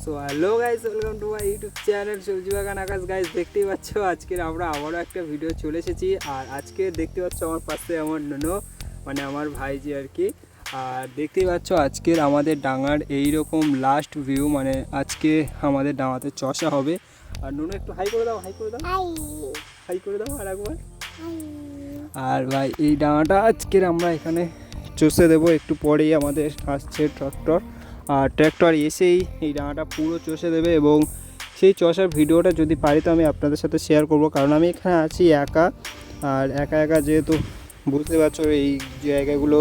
So hello guys, welcome to my YouTube channel সবজি বাগান আকাশ। Guys দেখতেই পাচ্ছ আজকের আমরা আবারও একটা ভিডিও চলে এসেছি। আর আজকে দেখতে পাচ্ছ আমার পাশে আমার নুনো, মানে আমার ভাইজি আর কি। আর দেখতেই পাচ্ছ আজকের আমাদের ডাঙার এইরকম লাস্ট ভিউ, মানে আজকে আমাদের ডাঙাতে চষা হবে। আর নুনো একটু হাই করে দাও, হাই করে দাও, হাই করে দাও আর একবার। আর ভাই এই ডাঙাটা আজকের আমরা এখানে চষে দেবো, একটু পরেই আমাদের আসছে ট্রাক্টর। আর ট্র্যাক্টর এসেই এই ডাঙাটা পুরো চষে দেবে এবং সেই চষার ভিডিওটা যদি পারি তো আমি আপনাদের সাথে শেয়ার করব, কারণ আমি এখানে আছি একা। আর একা একা যেহেতু বুঝতে পারছো এই জায়গাগুলো,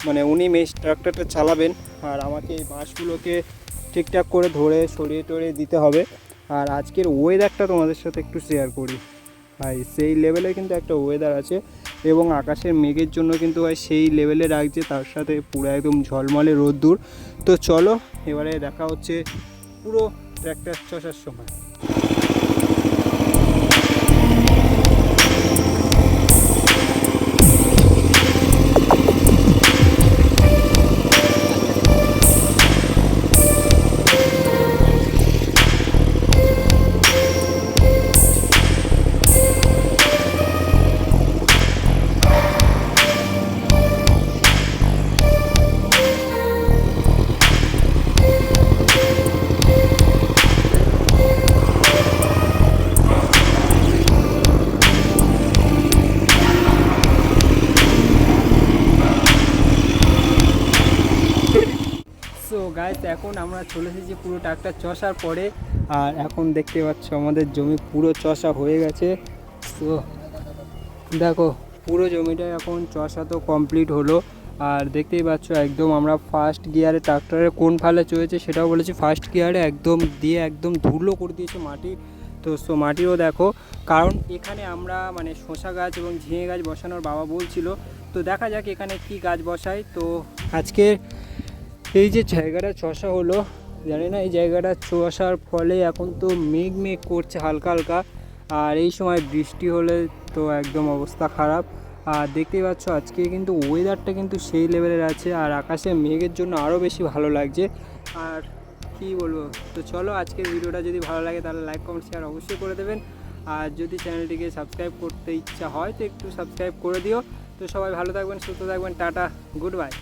মানে উনি ট্রাক্টরটা চালাবেন আর আমাকে এই বাঁশগুলোকে ঠিকঠাক করে ধরে সরিয়ে টরিয়ে দিতে হবে। আর আজকের ওয়েদারটা তোমাদের সাথে একটু শেয়ার করি ভাই, সেই লেভেলে কিন্তু একটা ওয়েদার আছে এবং আকাশের মেঘের জন্য কিন্তু ভাই সেই লেভেলে রাখছে, তার সাথে পুরো একদম ঝলমলে রোদ্দুর। তো চলো এবারে দেখা হচ্ছে পুরো ট্র্যাক্টর চষার সময়। সো গাইস এখন আমরা চলে এসেছি পুরো ট্রাক্টর চষার পরে। আর এখন দেখতে পাচ্ছ আমাদের জমি পুরো চষা হয়ে গেছে। তো দেখো পুরো জমিটা এখন চষা তো কমপ্লিট হলো। আর দেখতেই পাচ্ছ একদম আমরা ফার্স্ট গিয়ারে ট্রাক্টরের কোন ফালে চলেছে সেটাও বলেছি, ফার্স্ট গিয়ারে একদম দিয়ে একদম ধুলো করে দিয়েছে মাটি। তো সো মাটিও দেখো, কারণ এখানে আমরা মানে শসা গাছ এবং ঝিঙে গাছ বসানোর বাবা বলছিল। তো দেখা যাক এখানে কি গাছ বসাই। তো আজকে এই যে জায়গাটা চষা হলো, জানি না এই জায়গাটা চষার ফলে এখন তো মেঘ মেঘ করছে হালকা হালকা, আর এই সময় বৃষ্টি হলে তো একদম অবস্থা খারাপ। আর দেখতেই পাচ্ছ আজকে কিন্তু ওয়েদারটা কিন্তু সেই লেভেলের আছে, আর আকাশে মেঘের জন্য আরও বেশি ভালো লাগছে। আর কি বলবো, তো চলো আজকের ভিডিওটা যদি ভালো লাগে তাহলে লাইক কমেন্ট শেয়ার অবশ্যই করে দেবেন। আর যদি চ্যানেলটিকে সাবস্ক্রাইব করতে ইচ্ছা হয় তো একটু সাবস্ক্রাইব করে দিও। তো সবাই ভালো থাকবেন, সুস্থ থাকবেন, টাটা, গুড বাই।